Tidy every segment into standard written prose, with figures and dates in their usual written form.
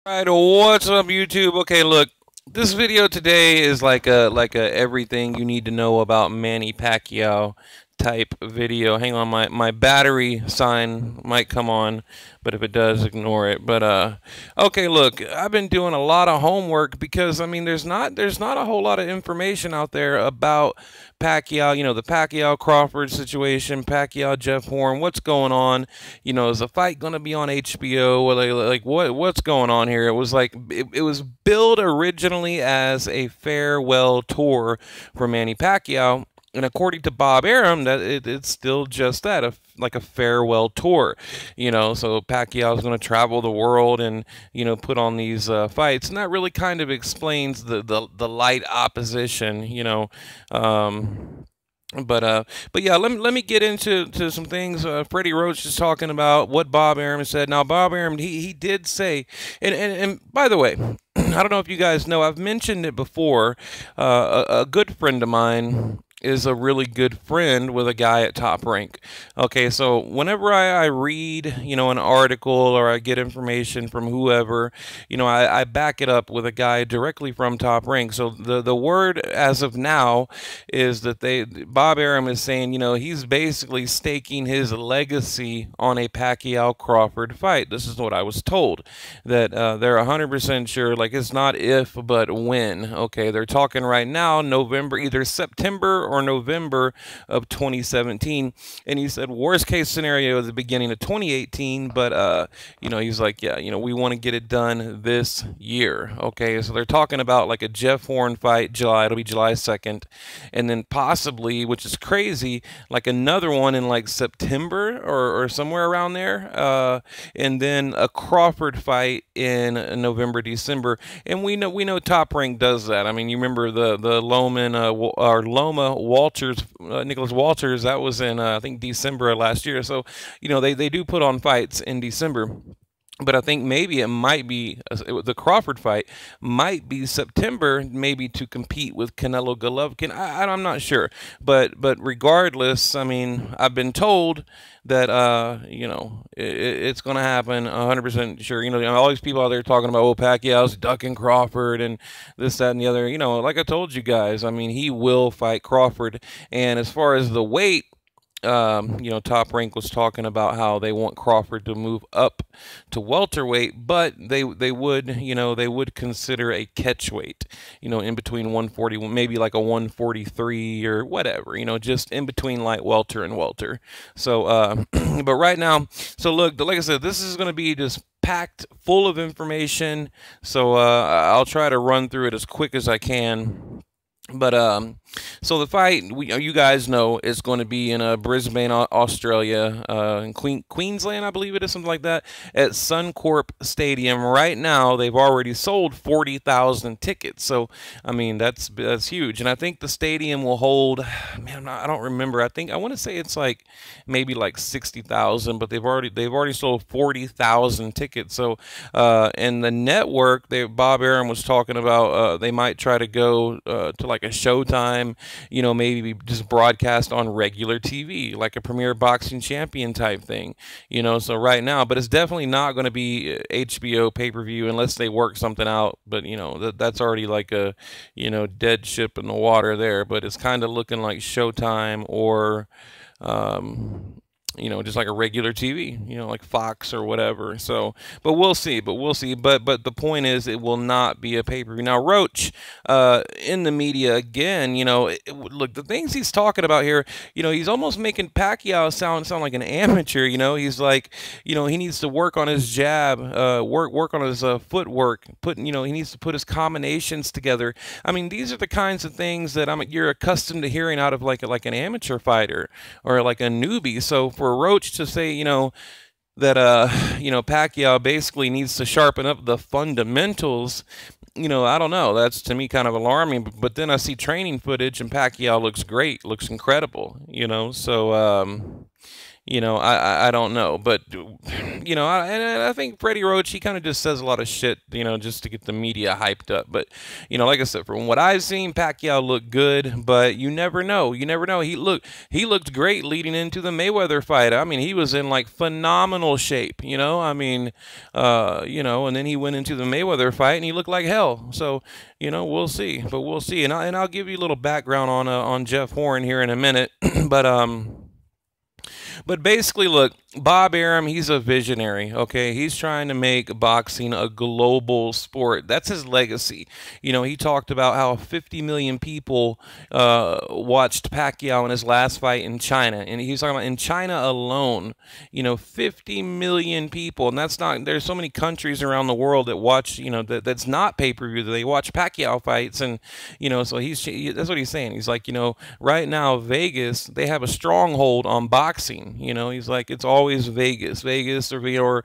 Alright, what's up YouTube? Okay, look, this video today is like a everything you need to know about Manny Pacquiao type video. Hang on, my battery sign might come on, but if it does, ignore it. But okay, look, I've been doing a lot of homework because I mean there's not a whole lot of information out there about Pacquiao, the Pacquiao Crawford situation, Pacquiao Jeff Horn, what's going on? Is the fight going to be on HBO? Like what's going on here? It was like it was billed originally as a farewell tour for Manny Pacquiao. And according to Bob Arum, that it's still just that, like a farewell tour, So Pacquiao's going to travel the world and put on these fights, and that really kind of explains the light opposition, But yeah, let me get into some things. Freddie Roach is talking about what Bob Arum said. Now Bob Arum he did say, and by the way, I don't know if you guys know, I've mentioned it before. A good friend of mine is a really good friend with a guy at Top Rank. Okay, so whenever I read, an article or I get information from whoever, I back it up with a guy directly from Top Rank. So the word as of now is that Bob Arum is saying, he's basically staking his legacy on a Pacquiao Crawford fight. This is what I was told, that they're 100% sure, like it's not if, but when. Okay, they're talking right now, November, either September or November of 2017, and he said worst case scenario at the beginning of 2018, but he's like, yeah, we want to get it done this year. Okay, so they're talking about like a Jeff Horn fight, it'll be July 2nd, and then possibly, which is crazy, like another one in like September or somewhere around there, and then a Crawford fight in November, December. And we know Top Rank does that. I mean, you remember the Loma Walters, Nicholas Walters, that was in I think December of last year. So they do put on fights in December. But I think maybe it might be, the Crawford fight might be September, maybe to compete with Canelo Golovkin. I'm not sure. But regardless, I mean, I've been told that, it's going to happen 100% sure. All these people out there talking about, Pacquiao's ducking Crawford and this, that, and the other. Like I told you guys, I mean, he will fight Crawford. And as far as the weight, Top Rank was talking about how they want Crawford to move up to welterweight, but they would consider a catch weight, in between 140, maybe like a 143 or whatever, just in between light welter and welter. So, but right now, so look, like I said, this is going to be just packed full of information. So, I'll try to run through it as quick as I can. But so the fight, you guys know, is going to be in Brisbane, Australia, in Queensland, I believe it is, something like that, at Suncorp Stadium. Right now, they've already sold 40,000 tickets. So I mean, that's huge, and I think the stadium will hold. Man, I don't remember. I want to say it's like maybe like 60,000, but they've already sold 40,000 tickets. So and the network, Bob Arum was talking about, they might try to go to like a Showtime, maybe just broadcast on regular TV, like a Premier Boxing Champion type thing, so right now, but it's definitely not going to be HBO pay-per-view unless they work something out, but that's already like a, dead ship in the water there, but it's kind of looking like Showtime or, just like a regular TV, like Fox or whatever. So, but we'll see. But the point is, it will not be a pay-per-view. Now, Roach, in the media again, look, the things he's talking about here, he's almost making Pacquiao sound like an amateur. He's like, he needs to work on his jab, work on his footwork. He needs to put his combinations together. I mean, these are the kinds of things that you're accustomed to hearing out of like an amateur fighter or like a newbie. So for Roach to say, that Pacquiao basically needs to sharpen up the fundamentals, I don't know. That's to me kind of alarming. But then I see training footage and Pacquiao looks great, looks incredible, So I don't know, but and I think Freddie Roach, he kind of just says a lot of shit, just to get the media hyped up. But like I said, from what I've seen, Pacquiao looked good, but you never know. You never know. He looked great leading into the Mayweather fight. I mean, he was in like phenomenal shape. I mean, and then he went into the Mayweather fight and he looked like hell. So we'll see, but we'll see. And I'll give you a little background on Jeff Horn here in a minute, but basically, look, Bob Arum, he's a visionary, okay? He's trying to make boxing a global sport. That's his legacy. He talked about how 50 million people watched Pacquiao in his last fight in China. And he's talking about in China alone, 50 million people. And there's so many countries around the world that watch, that's not pay-per-view, that they watch Pacquiao fights. And, so that's what he's saying. He's like, right now, Vegas, they have a stronghold on boxing. He's like, it's always Vegas or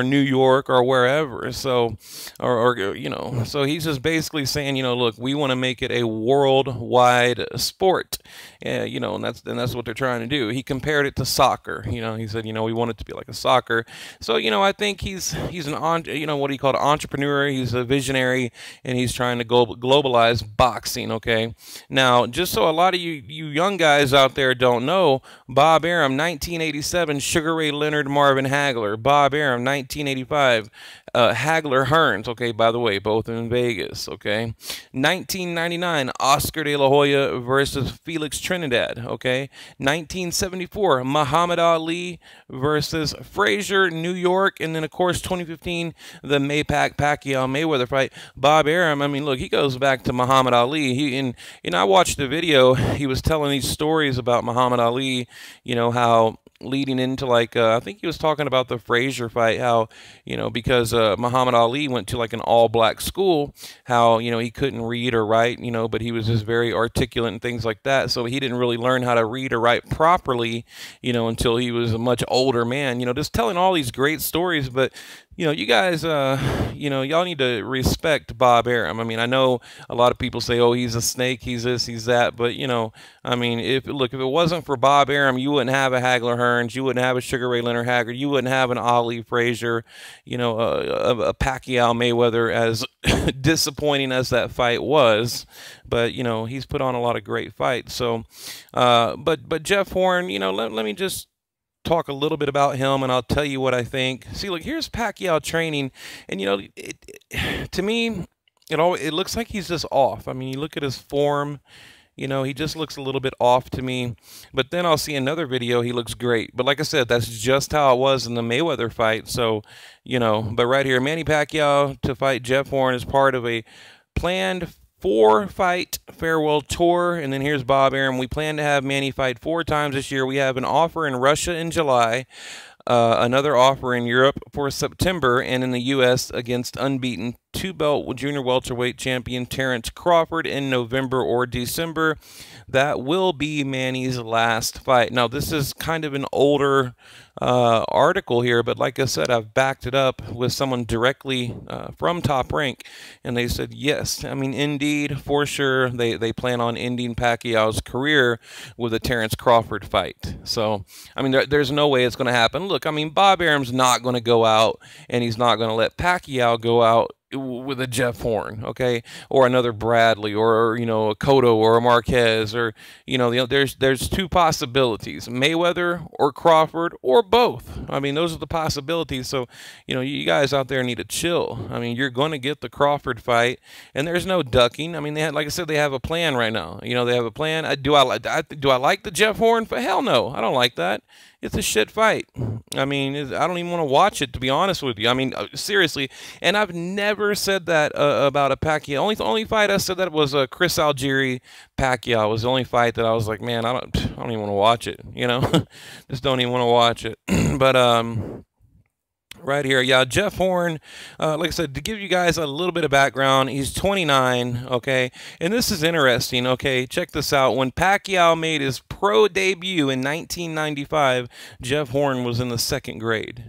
New York or wherever. So, so he's just basically saying, look, we want to make it a worldwide sport. And that's what they're trying to do. He compared it to soccer. He said, we want it to be like a soccer. So, I think he's an what do you call it, entrepreneur. He's a visionary, and he's trying to globalize boxing. Okay. Now, just so a lot of you young guys out there don't know, Bob Arum, 1987, Sugar Ray Leonard, Marvin Hagler. Bob Arum, 1985, Hagler Hearns. Okay, by the way, both in Vegas. Okay, 1999, Oscar De La Hoya versus Felix Trinidad. Okay, 1974, Muhammad Ali versus Frazier, New York, and then of course 2015, the Pacquiao Mayweather fight. Bob Arum, I mean, look, he goes back to Muhammad Ali. I watched the video. He was telling these stories about Muhammad Ali. How leading into I think he was talking about the Frazier fight, how, because Muhammad Ali went to like an all-black school, how, he couldn't read or write, but he was just very articulate and things like that. So he didn't really learn how to read or write properly, until he was a much older man, just telling all these great stories. But, you guys, y'all need to respect Bob Arum. I mean, I know a lot of people say, oh, he's a snake, he's this, he's that. But, I mean, if it wasn't for Bob Arum, you wouldn't have a Hagler Hearns, you wouldn't have a Sugar Ray Leonard Hagler, you wouldn't have an Ali Frazier, a Pacquiao Mayweather, as disappointing as that fight was. But, he's put on a lot of great fights. So, but Jeff Horn, let me just talk a little bit about him, and I'll tell you what I think. See, look, here's Pacquiao training, and to me, it looks like he's just off. I mean, you look at his form, he just looks a little bit off to me. But then I'll see another video, he looks great. But like I said, that's just how it was in the Mayweather fight. So, but right here, Manny Pacquiao to fight Jeff Horn is part of a planned 4-fight farewell tour. And then here's Bob Arum. We plan to have Manny fight 4 times this year. We have an offer in Russia in July, another offer in Europe for September, and in the U.S. against unbeaten 2-belt junior welterweight champion Terence Crawford in November or December. That will be Manny's last fight. Now, this is kind of an older article here, but like I said, I've backed it up with someone directly from Top Rank, and they said, yes, I mean, indeed, for sure, they plan on ending Pacquiao's career with a Terence Crawford fight. So, I mean, there's no way it's going to happen. Look, I mean, Bob Arum's not going to go out, and he's not going to let Pacquiao go out with a Jeff Horn, okay, or another Bradley, or a Cotto or a Marquez, or there's 2 possibilities: Mayweather or Crawford, or both. I mean, those are the possibilities. So you guys out there need to chill. I mean, you're going to get the Crawford fight, and there's no ducking. I mean, like I said, they have a plan right now. They have a plan. Do I like the Jeff Horn? Hell no, I don't like that. It's a shit fight. I mean, I don't even want to watch it, to be honest with you. I mean, seriously. And I've never said that about a Pacquiao. Only fight I said that was Chris Algieri Pacquiao. Was the only fight that I was like, man, I don't even want to watch it. Just don't even want to watch it. But right here, yeah, Jeff Horn, like I said, to give you guys a little bit of background, he's 29, okay, and this is interesting, okay, check this out. When Pacquiao made his pro debut in 1995, Jeff Horn was in the 2nd grade.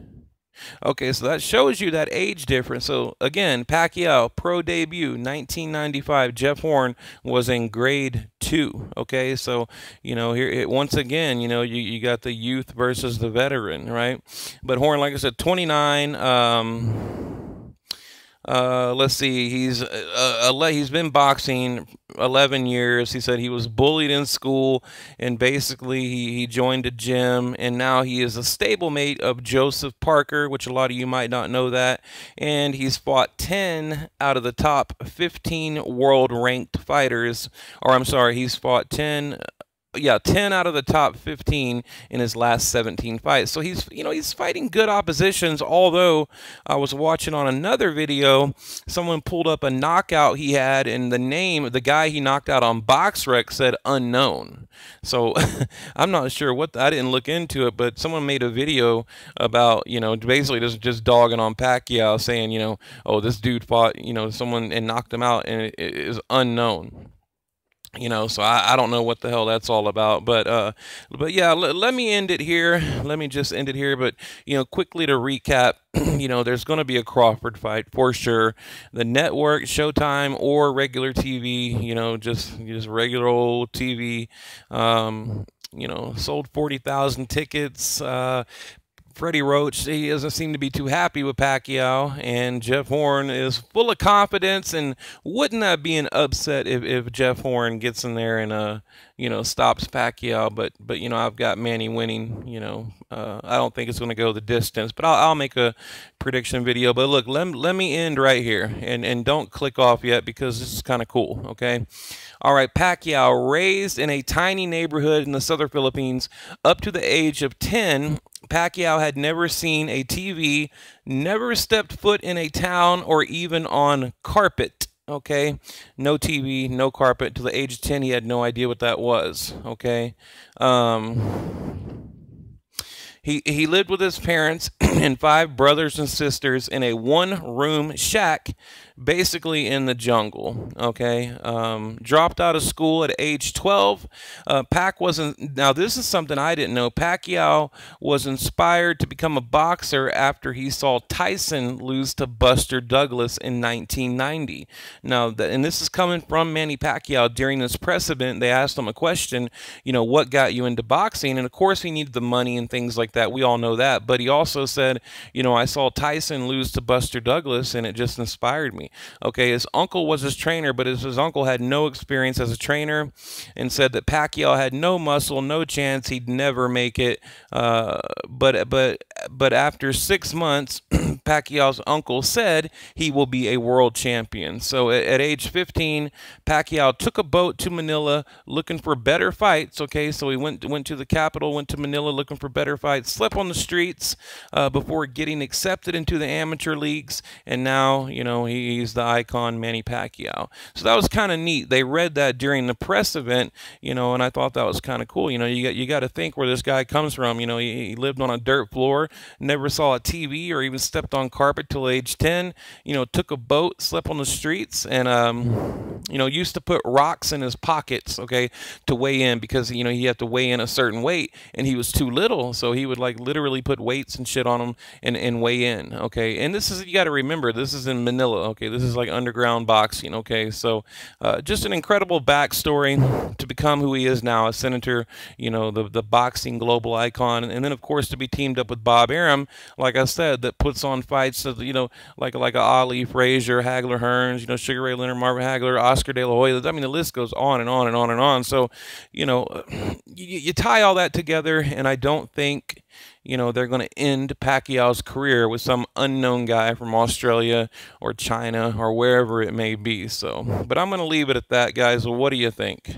Okay, so that shows you that age difference. So again, Pacquiao, pro debut, 1995. Jeff Horn was in grade 2. Okay, so here once again, you got the youth versus the veteran, right? But Horn, like I said, 29. Let's see. He's been boxing 11 years. He said he was bullied in school, and basically he joined a gym, and now he is a stablemate of Joseph Parker, which a lot of you might not know that. And he's fought 10 out of the top 15 world ranked fighters, or I'm sorry, he's fought 10. Yeah, 10 out of the top 15 in his last 17 fights. So he's fighting good oppositions, although I was watching on another video, someone pulled up a knockout he had, and the name of the guy he knocked out on BoxRec said unknown. So I'm not sure I didn't look into it, but someone made a video about, basically just dogging on Pacquiao, saying, oh, this dude fought, someone and knocked him out, and it is unknown. So I don't know what the hell that's all about, but yeah, let me end it here. Let me just end it here. But quickly to recap, there's going to be a Crawford fight for sure. The network, Showtime, or regular TV. Just regular old TV. Sold 40,000 tickets. Freddie Roach, he doesn't seem to be too happy with Pacquiao, and Jeff Horn is full of confidence, and wouldn't that be an upset if Jeff Horn gets in there and stops Pacquiao, but I've got Manny winning. I don't think it's going to go the distance, but I'll make a prediction video. But look, let me end right here, and don't click off yet, because this is kind of cool, okay? All right, Pacquiao, raised in a tiny neighborhood in the southern Philippines, up to the age of 10, Pacquiao had never seen a TV, never stepped foot in a town, or even on carpet. Okay, no TV, no carpet. To the age of 10, he had no idea what that was. Okay, he lived with his parents and 5 brothers and sisters in a 1-room shack, basically in the jungle. Okay, dropped out of school at age 12. Pac wasn't. Now this is something I didn't know. Pacquiao was inspired to become a boxer after he saw Tyson lose to Buster Douglas in 1990. Now, and this is coming from Manny Pacquiao. During this press event, they asked him a question. What got you into boxing? And of course, he needed the money and things like that. We all know that. But he also said, I saw Tyson lose to Buster Douglas, and it just inspired me. Okay, his uncle was his trainer, but his uncle had no experience as a trainer, and said that Pacquiao had no muscle, no chance, he'd never make it. But after 6 months, Pacquiao's uncle said he will be a world champion. So at age 15, Pacquiao took a boat to Manila looking for better fights. Okay, so he went to the capital, went to Manila looking for better fights, slept on the streets before getting accepted into the amateur leagues, and now he's the icon Manny Pacquiao. So that was kind of neat. They read that during the press event, and I thought that was kind of cool. You got to think where this guy comes from. He lived on a dirt floor, never saw a TV or even stepped on carpet till age 10. Took a boat, slept on the streets, and used to put rocks in his pockets, okay, to weigh in, because he had to weigh in a certain weight, and he was too little, so he would like literally put weights and shit on him and weigh in, okay. And this is, you got to remember, this is in Manila, okay. This is like underground boxing, okay. So just an incredible backstory to become who he is now, a senator, the boxing global icon, and then of course to be teamed up with Bob Arum, like I said, that puts on fights that, like a Ali, Frazier, Hagler, Hearns, Sugar Ray Leonard, Marvin Hagler, Oscar De La Hoya. I mean, the list goes on and on and on and on. So, you tie all that together, and I don't think, they're going to end Pacquiao's career with some unknown guy from Australia or China or wherever it may be. So, but I'm going to leave it at that, guys. Well, what do you think?